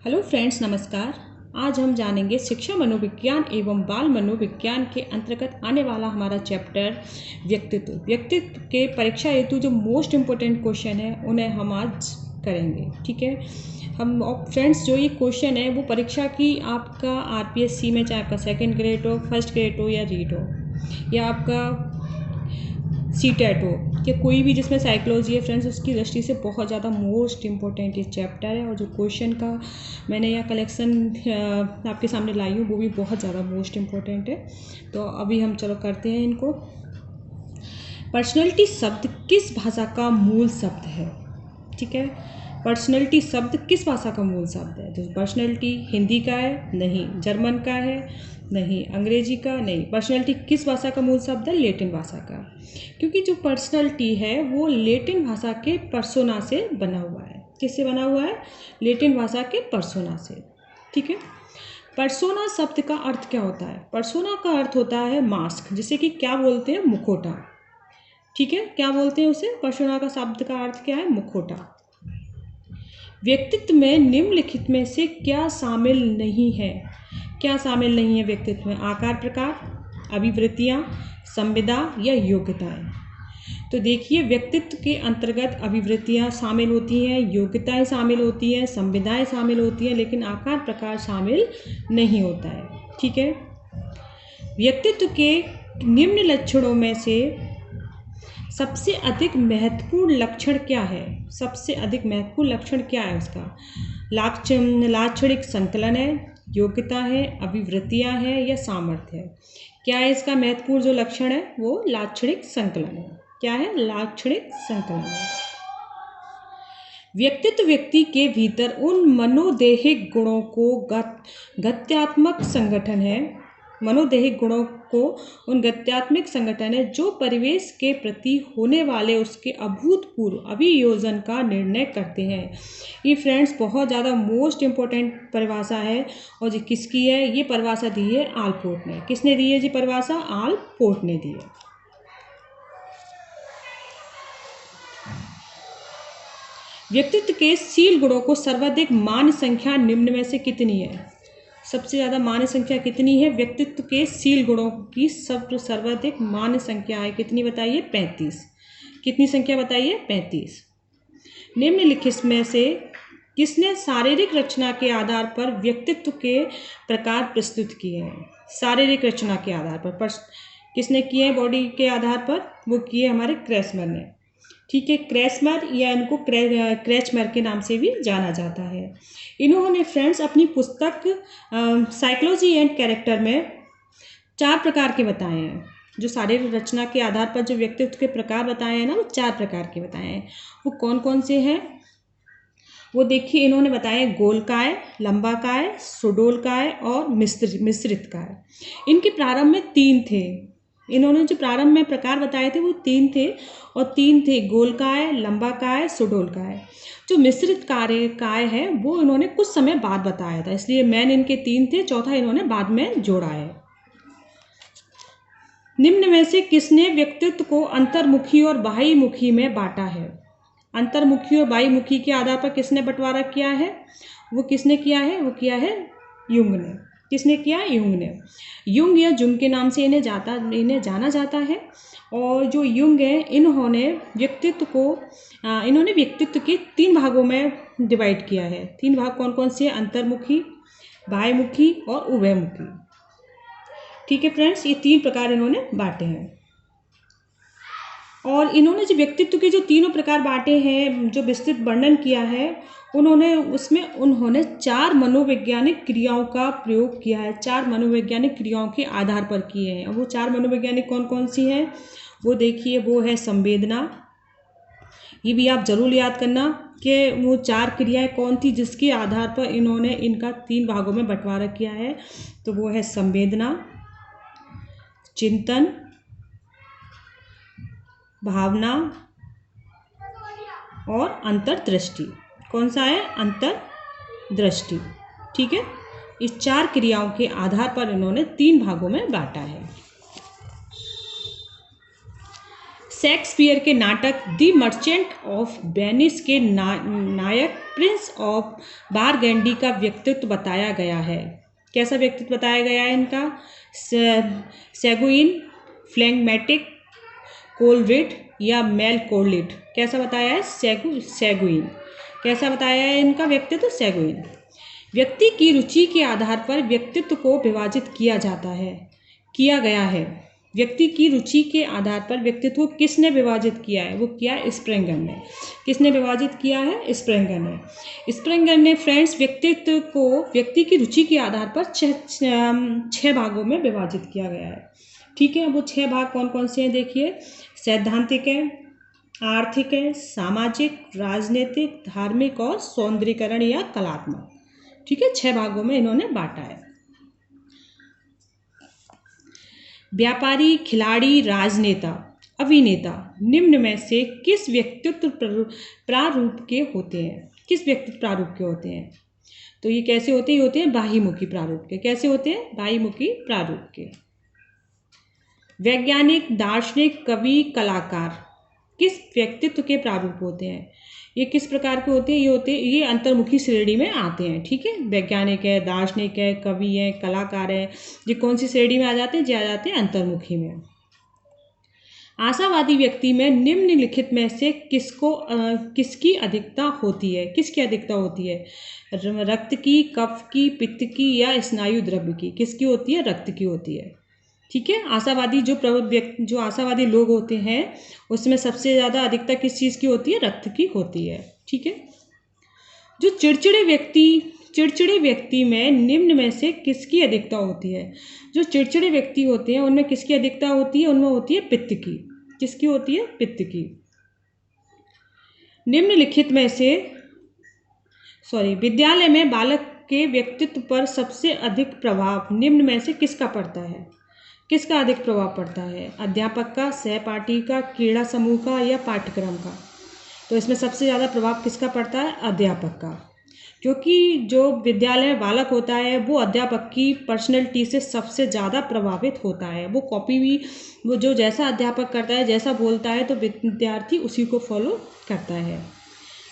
Hello friends, नमस्कार। आज हम जानेंगे शिक्षा मनोविज्ञान एवं बाल मनोविज्ञान के अंतर्गत आने वाला हमारा चैप्टर व्यक्तित्व के परीक्षा हेतु जो मोस्ट इम्पोर्टेंट क्वेश्चन है उन्हें हम आज करेंगे। ठीक है, हम फ्रेंड्स जो ये क्वेश्चन है वो परीक्षा की आपका आरपीएससी में, चाहे आपका सेकंड ग्रेड हो, फर्स्ट ग्रेड हो या रीड हो या आपका सीटेट हो या कोई भी जिसमें साइकोलॉजी है फ्रेंड्स, उसकी दृष्टि से बहुत ज़्यादा मोस्ट इम्पोर्टेंट ये चैप्टर है। और जो क्वेश्चन का मैंने यह कलेक्शन आपके सामने लाई हूँ वो भी बहुत ज़्यादा मोस्ट इम्पोर्टेंट है। तो अभी हम चलो करते हैं इनको। पर्सनैलिटी शब्द किस भाषा का मूल शब्द है? ठीक है, पर्सनैलिटी शब्द किस भाषा का मूल शब्द है? तो पर्सनैलिटी हिंदी का है? नहीं। जर्मन का है? नहीं। अंग्रेजी का? नहीं। पर्सनैलिटी किस भाषा का मूल शब्द है? लैटिन भाषा का। क्योंकि जो पर्सनैलिटी है वो लैटिन भाषा के पर्सोना से बना हुआ है। किससे बना हुआ है? लैटिन भाषा के पर्सोना से। ठीक है, पर्सोना शब्द का अर्थ क्या होता है? पर्सोना का अर्थ होता है मास्क, जिसे कि क्या बोलते हैं? मुखौटा। ठीक है, क्या बोलते हैं उसे? पर्सोना का शब्द का अर्थ क्या है? मुखौटा। व्यक्तित्व में निम्नलिखित में से क्या शामिल नहीं है? क्या शामिल नहीं है व्यक्तित्व में? आकार, प्रकार, अभिवृत्तियाँ, संविदा या योग्यताएं। तो देखिए, व्यक्तित्व के अंतर्गत अभिवृत्तियाँ शामिल होती हैं, योग्यताएं शामिल होती हैं, संविदाएं शामिल होती हैं, लेकिन आकार प्रकार शामिल नहीं होता है। ठीक है, व्यक्तित्व के निम्न लक्षणों में से सबसे अधिक महत्वपूर्ण लक्षण क्या है? सबसे अधिक महत्वपूर्ण लक्षण क्या है उसका? लाक्षणिक संकलन है, योग्यता है, अभिवृत्तियां है या सामर्थ्य है? क्या है इसका महत्वपूर्ण जो लक्षण है? वो लाक्षणिक संकलन है। क्या है? लाक्षणिक संकलन है। व्यक्तित्व व्यक्ति के भीतर उन मनोदेहिक गुणों को गत्यात्मक संगठन है, मनोदेहिक गुणों को उन गत्यात्मक संगठन है जो परिवेश के प्रति होने वाले उसके अभूतपूर्व अभियोजन का निर्णय करते हैं। ये फ्रेंड्स बहुत ज़्यादा मोस्ट इम्पोर्टेंट परिभाषा है। और ये किसकी है? ये परिभाषा दी है आलपोर्ट ने। किसने दी है जी परिभाषा? आलपोर्ट ने दी है। व्यक्तित्व के शील गुणों को सर्वाधिक मान्य संख्या निम्न में से कितनी है? सबसे ज़्यादा मान्य संख्या कितनी है? व्यक्तित्व के शील गुणों की सर्वाधिक मान्य संख्या है कितनी? बताइए। 35। कितनी संख्या बताइए? 35। निम्नलिखित में से किसने शारीरिक रचना के आधार पर व्यक्तित्व के प्रकार प्रस्तुत किए हैं? शारीरिक रचना के आधार पर किसने किए हैं? बॉडी के आधार पर वो किए हमारे क्रेसमर ने। ठीक है, क्रेसमर या इनको क्रेचमर के नाम से भी जाना जाता है। इन्होंने फ्रेंड्स अपनी पुस्तक साइकोलॉजी एंड कैरेक्टर में 4 प्रकार के बताए हैं। जो शारीरिक रचना के आधार पर जो व्यक्तित्व के प्रकार बताए हैं ना, वो 4 प्रकार के बताए हैं। वो कौन कौन से हैं वो देखिए। इन्होंने बताए गोलकाय, लंबाकाय, सुडोलकाय और मिश्रित काय। इनके प्रारंभ में 3 थे। इन्होंने जो प्रारंभ में प्रकार बताए थे वो 3 थे, और 3 थे गोलकाय, लंबाकाय, सुडोलकाय। जो मिश्रित काय है वो इन्होंने कुछ समय बाद बताया था, इसलिए मैन इनके 3 थे, चौथा इन्होंने बाद में जोड़ा है। निम्न में से किसने व्यक्तित्व को अंतर्मुखी और बाह्यमुखी में बांटा है? अंतर्मुखी और बाह्यमुखी के आधार पर किसने बंटवारा किया है? वो किसने किया है? वो किया है युंग ने। किसने किया? युंग ने। युंग या जुंग के नाम से इन्हें जाना जाता है। और जो युंग है इन्होंने व्यक्तित्व के 3 भागों में डिवाइड किया है। 3 भाग कौन कौन से हैं? अंतर्मुखी, बाह्यमुखी और उभयमुखी। ठीक है फ्रेंड्स, ये 3 प्रकार इन्होंने बांटे हैं। और इन्होंने जो व्यक्तित्व के जो तीनों प्रकार बांटे हैं, जो विस्तृत वर्णन किया है, उन्होंने 4 मनोवैज्ञानिक क्रियाओं का प्रयोग किया है। 4 मनोवैज्ञानिक क्रियाओं के आधार पर किए हैं। और वो 4 मनोवैज्ञानिक कौन कौन सी हैं वो देखिए। वो है संवेदना। ये भी आप जरूर याद करना कि वो 4 क्रियाएं कौन थी जिसके आधार पर इन्होंने इनका 3 भागों में बंटवारा किया है। तो वो है संवेदना, चिंतन, भावना और अंतर्दृष्टि। कौन सा है? अंतर्दृष्टि। ठीक है, इस 4 क्रियाओं के आधार पर इन्होंने 3 भागों में बांटा है। शेक्सपियर के नाटक द मर्चेंट ऑफ वेनिस के नायक प्रिंस ऑफ बारगैंडी का व्यक्तित्व बताया गया है। कैसा व्यक्तित्व बताया गया है इनका? सैगुइन, फ्लेगमेटिक, कोलरिड या मेलकोलिड? कैसा बताया है? सैगुइन। कैसा बताया है इनका व्यक्तित्व? सैगुइन। व्यक्ति की रुचि के आधार पर व्यक्तित्व को विभाजित किया गया है। व्यक्ति की रुचि के आधार पर व्यक्तित्व को किसने विभाजित किया है? वो किया है स्प्रेंगर ने। किसने विभाजित किया है? स्प्रेंगर ने। स्प्रेंगर ने फ्रेंड्स व्यक्तित्व को व्यक्ति की रुचि के आधार पर छह भागों में विभाजित किया गया है। ठीक है, वो 6 भाग कौन कौन से हैं देखिए। सैद्धांतिक है, आर्थिक है, सामाजिक, राजनीतिक, धार्मिक और सौंदर्यीकरण या कलात्मक। ठीक है, 6 भागों में इन्होंने बांटा है। व्यापारी, खिलाड़ी, राजनेता, अभिनेता निम्न में से किस व्यक्तित्व प्रारूप के होते हैं? किस व्यक्तित्व प्रारूप के होते हैं? तो ये कैसे होते हैं? होते हैं बाह्यमुखी प्रारूप के। कैसे होते हैं? बाह्यमुखी प्रारूप के। वैज्ञानिक, दार्शनिक, कवि, कलाकार किस व्यक्तित्व के प्रारूप होते हैं? ये किस प्रकार के होते हैं? ये अंतर्मुखी श्रेणी में आते हैं। ठीक है, वैज्ञानिक है, दार्शनिक है, कवि है, कलाकार है, ये कौन सी श्रेणी में आ जाते हैं? ये आ जाते हैं अंतर्मुखी में। आशावादी व्यक्ति में निम्नलिखित में से किसकी अधिकता होती है? किसकी अधिकता होती है? रक्त की, कफ की, पित्त की या स्नायु द्रव्य की? किसकी होती है? रक्त की होती है। ठीक है, आशावादी जो आशावादी लोग होते हैं उसमें सबसे ज़्यादा अधिकता किस चीज़ की होती है? रक्त की होती है। ठीक है, जो चिड़चिड़े व्यक्ति में निम्न में से किसकी अधिकता होती है? जो चिड़चिड़े व्यक्ति होते हैं उनमें किसकी अधिकता होती है? उनमें होती है पित्त की। किसकी होती है? पित्त की। निम्नलिखित में से विद्यालय में बालक के व्यक्तित्व पर सबसे अधिक प्रभाव निम्न में से किसका पड़ता है? किसका अधिक प्रभाव पड़ता है? अध्यापक का, सहपाठी का, क्रीड़ा समूह का या पाठ्यक्रम का? तो इसमें सबसे ज़्यादा प्रभाव किसका पड़ता है? अध्यापक का, क्योंकि जो विद्यालय में बालक होता है वो अध्यापक की पर्सनैलिटी से सबसे ज़्यादा प्रभावित होता है। वो जो जैसा अध्यापक करता है, जैसा बोलता है, तो विद्यार्थी उसी को फॉलो करता है।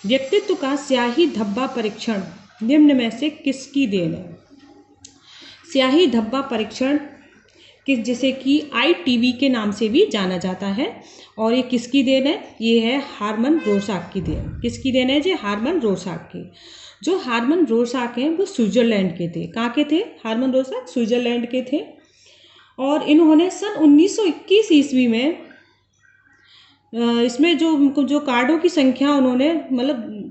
व्यक्तित्व का स्याही धब्बा परीक्षण निम्न में से किसकी देन है? स्याही धब्बा परीक्षण जिसे कि ITV के नाम से भी जाना जाता है, और ये किसकी देन है? ये है हार्मन रोसाक की देन। किसकी देन है? ये हार्मन रोसाक की। जो हार्मन रोसाक हैं वो स्विट्जरलैंड के थे। कहाँ के थे? हार्मन रोसाक स्विट्जरलैंड के थे, और इन्होंने सन 1921 ईस्वी में इसमें जो कार्डों की संख्या उन्होंने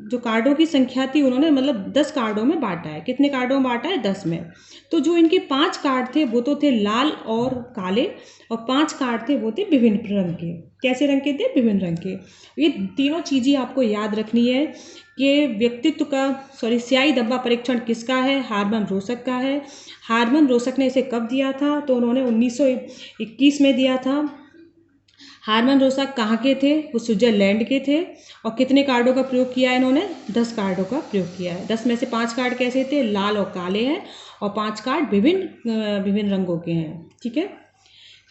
जो कार्डों की संख्या थी उन्होंने 10 कार्डों में बांटा है। कितने कार्डों में बांटा है? 10 में। तो जो इनके 5 कार्ड थे वो तो थे लाल और काले, और 5 कार्ड थे वो थे विभिन्न रंग के। कैसे रंग के थे? विभिन्न रंग के। ये तीनों चीज़ें आपको याद रखनी है कि व्यक्तित्व का स्याही धब्बा परीक्षण किसका है? हार्मन रोसक का है। हार्मन रोसक ने इसे कब दिया था? तो उन्होंने 1921 में दिया था। हार्मन रोसाक कहाँ के थे? वो स्विट्जरलैंड के थे। और कितने कार्डों का प्रयोग किया है इन्होंने? 10 कार्डों का प्रयोग किया है। 10 में से 5 कार्ड कैसे थे? लाल और काले हैं, और 5 कार्ड विभिन्न रंगों के हैं। ठीक है,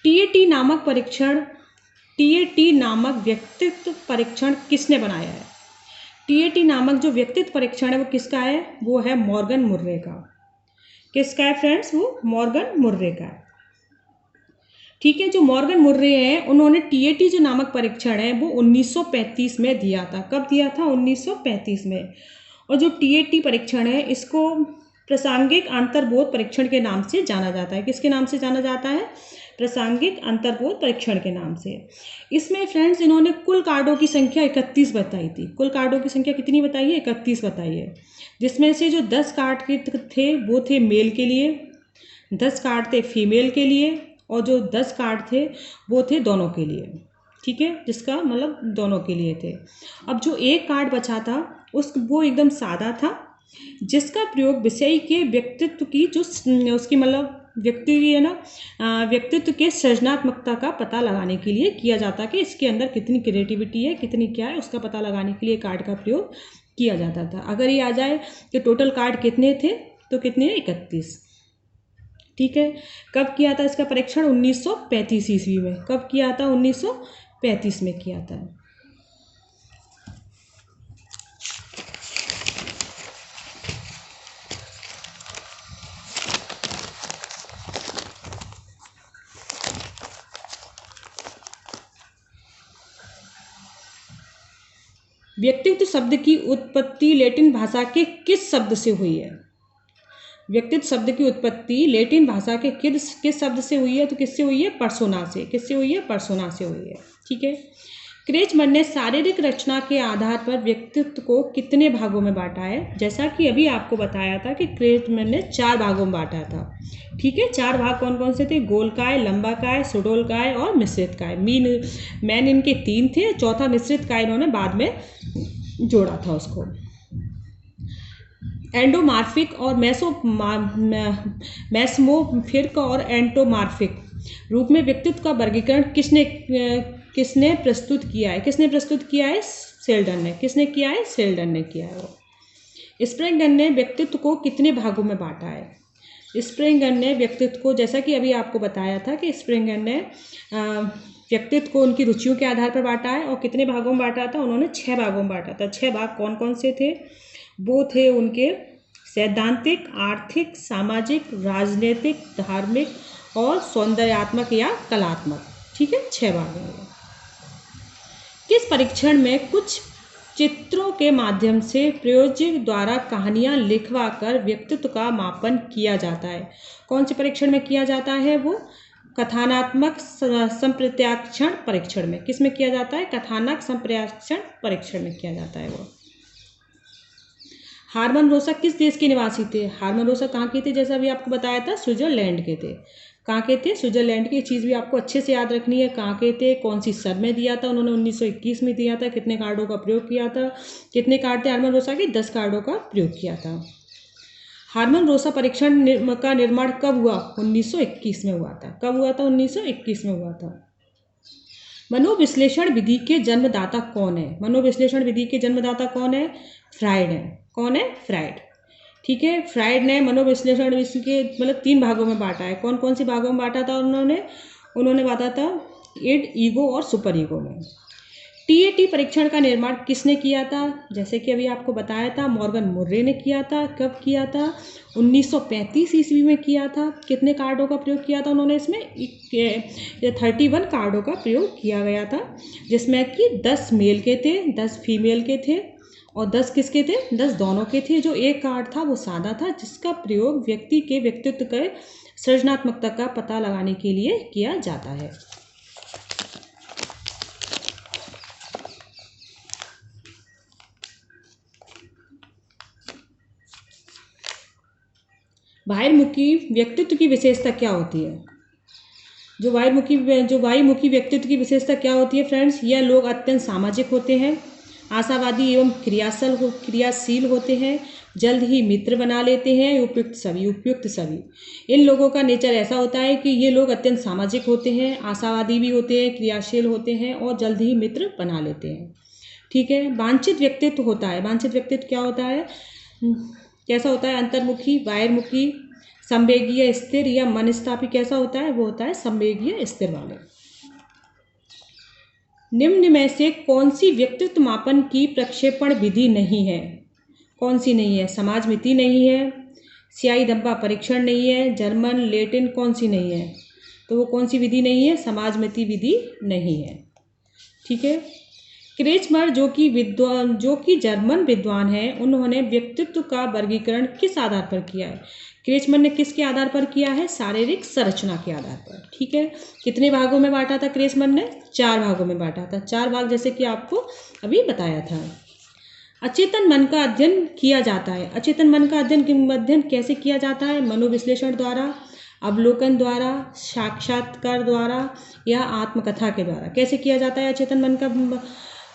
TAT नामक व्यक्तित्व परीक्षण किसने बनाया है? TAT नामक जो व्यक्तित्व परीक्षण है वो किसका है? वो है मॉर्गन मुर्रे का। किसका है फ्रेंड्स? वो मॉर्गन मुर्रे का है। ठीक है, जो मॉर्गन मुर्रे हैं उन्होंने TAT जो नामक परीक्षण है वो 1935 में दिया था। कब दिया था? 1935 में। और जो TAT परीक्षण है इसको प्रासंगिक अंतर्बोध परीक्षण के नाम से जाना जाता है। किसके नाम से जाना जाता है? प्रासंगिक अंतर्बोध परीक्षण के नाम से। इसमें फ्रेंड्स इन्होंने कुल कार्डों की संख्या 31 बताई थी। कुल कार्डों की संख्या कितनी बताई है? 31 बताई है, जिसमें से जो 10 कार्ड के थे वो थे मेल के लिए, 10 कार्ड थे फीमेल के लिए, और जो 10 कार्ड थे वो थे दोनों के लिए। ठीक है, जिसका दोनों के लिए थे। अब जो एक कार्ड बचा था वो एकदम सादा था, जिसका प्रयोग विषय के व्यक्तित्व की उसकी व्यक्तित्व के सृजनात्मकता का पता लगाने के लिए किया जाता कि इसके अंदर कितनी क्रिएटिविटी है, कितनी क्या है, उसका पता लगाने के लिए कार्ड का प्रयोग किया जाता था। अगर ये आ जाए कि टोटल कार्ड कितने थे, तो कितने? 31। ठीक है, कब किया था इसका परीक्षण? 1935 ईस्वी में। कब किया था? 1935 में किया था। व्यक्तित्व शब्द की उत्पत्ति लैटिन भाषा के किस शब्द से हुई है? व्यक्तित्व शब्द की उत्पत्ति लैटिन भाषा के किस शब्द से हुई है? तो किससे हुई है? पर्सोना से। किससे हुई है? पर्सोना से हुई है। ठीक है। क्रेचमैन ने शारीरिक रचना के आधार पर व्यक्तित्व को कितने भागों में बांटा है? जैसा कि अभी आपको बताया था कि क्रेचमैन ने 4 भागों में बांटा था। ठीक है। 4 भाग कौन कौन से थे? गोलकाय, लंबाकाय, सुडोलकाय और मिश्रित काय। मैन इनके 3 थे, चौथा मिश्रित काय इन्होंने बाद में जोड़ा था उसको। एंडोमार्फिक और मैस्मोफिक और एंटोमार्फिक रूप में व्यक्तित्व का वर्गीकरण किसने प्रस्तुत किया है? किसने प्रस्तुत किया है? सेल्डन ने। किसने किया है? सेल्डन ने किया है वो। स्प्रेंगर ने व्यक्तित्व को कितने भागों में बांटा है? स्प्रेंगर ने व्यक्तित्व को, जैसा कि अभी आपको बताया था कि स्प्रेंगर ने व्यक्तित्व को उनकी रुचियों के आधार पर बांटा है। और कितने भागों में बांटा था? उन्होंने 6 भागों में बांटा था। 6 भाग कौन कौन से थे? वो थे उनके सैद्धांतिक, आर्थिक, सामाजिक, राजनीतिक, धार्मिक और सौंदर्यात्मक या कलात्मक। ठीक है। 6 भाग हैं। किस परीक्षण में कुछ चित्रों के माध्यम से प्रयोजक द्वारा कहानियां लिखवा कर व्यक्तित्व का मापन किया जाता है? कौन से परीक्षण में किया जाता है वो? कथानात्मक संप्रेक्षण परीक्षण में। किस में किया जाता है? कथानक संप्रेक्षण परीक्षण में किया जाता है वो। हार्मन रोसा किस देश के निवासी थे? हार्मन रोसा कहाँ के थे? जैसा अभी आपको बताया था, स्विट्जरलैंड के थे। कहाँ के थे? स्विट्जरलैंड की। चीज़ भी आपको अच्छे से याद रखनी है। कहाँ के थे? कौन सी सन में दिया था? उन्होंने 1921 में दिया था। कितने कार्डों का प्रयोग किया था? कितने कार्ड थे हार्मन रोसा के? 10 कार्डों का प्रयोग किया था। हार्मन रोसा परीक्षण का निर्माण कब हुआ? 1921 में हुआ था। कब हुआ था? 1921 में हुआ था। मनोविश्लेषण विधि के जन्मदाता कौन है? मनोविश्लेषण विधि के जन्मदाता कौन है? फ्रायड है। कौन है? फ्रायड। ठीक है। फ्रायड ने मनोविश्लेषण के 3 भागों में बांटा है। कौन कौन से भागों में बांटा था उन्होंने बांटा था इड, ईगो और सुपर ईगो में। टीएटी परीक्षण का निर्माण किसने किया था? जैसे कि अभी आपको बताया था, मॉर्गन मुर्रे ने किया था। कब किया था? 1935 ईस्वी में किया था। कितने कार्डों का प्रयोग किया था उन्होंने? इसमें 31 कार्डों का प्रयोग किया गया था, जिसमें कि 10 मेल के थे, 10 फीमेल के थे और 10 किसके थे? 10 दोनों के थे। जो एक कार्ड था वो सादा था, जिसका प्रयोग व्यक्ति के व्यक्तित्व के सृजनात्मकता का पता लगाने के लिए किया जाता है। बाहिर्मुखी व्यक्तित्व की विशेषता क्या होती है? जो बाहिर्मुखी व्यक्तित्व की विशेषता क्या होती है फ्रेंड्स? यह लोग अत्यंत सामाजिक होते हैं, आशावादी एवं क्रियाशील होते हैं, जल्द ही मित्र बना लेते हैं। उपयुक्त सभी। इन लोगों का नेचर ऐसा होता है कि ये लोग अत्यंत सामाजिक होते हैं, आशावादी भी होते हैं, क्रियाशील होते हैं और जल्द ही मित्र बना लेते हैं। ठीक है। वांछित व्यक्तित्व होता है। वांछित व्यक्तित्व क्या होता है? कैसा होता है? अंतर्मुखी, बाहिर्मुखी, संवेगीय, स्थिर या मनस्तापी। कैसा होता है? वो होता है संवेगीय, स्थिर वाले। निम्न में से कौन सी व्यक्तित्व मापन की प्रक्षेपण विधि नहीं है? कौन सी नहीं है? समाजमिति नहीं है, स्याही धब्बा परीक्षण नहीं है, जर्मन लैटिन कौन सी नहीं है? तो वो कौन सी विधि नहीं है? समाजमिति विधि नहीं है। ठीक है। क्रेचमर जो कि जर्मन विद्वान हैं, उन्होंने व्यक्तित्व का वर्गीकरण किस आधार पर किया है? क्रेचमर ने किसके आधार पर किया है? शारीरिक संरचना के आधार पर। ठीक है। कितने भागों में बांटा था क्रेचमर ने? 4 भागों में बांटा था। 4 भाग जैसे कि आपको अभी बताया था। अचेतन मन का अध्ययन किया जाता है। अचेतन मन का अध्ययन कैसे किया जाता है? मनोविश्लेषण द्वारा, अवलोकन द्वारा, साक्षात्कार द्वारा या आत्मकथा के द्वारा। कैसे किया जाता है अचेतन मन का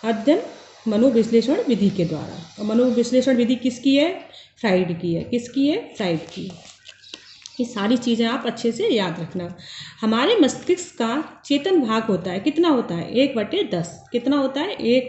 अध्ययन? मनोविश्लेषण विधि के द्वारा। और मनोविश्लेषण विधि किसकी है? फ्राइड की है। किसकी है? फ्राइड की। ये सारी चीज़ें आप अच्छे से याद रखना। हमारे मस्तिष्क का चेतन भाग होता है, कितना होता है? 1/10। कितना होता है? 1/10।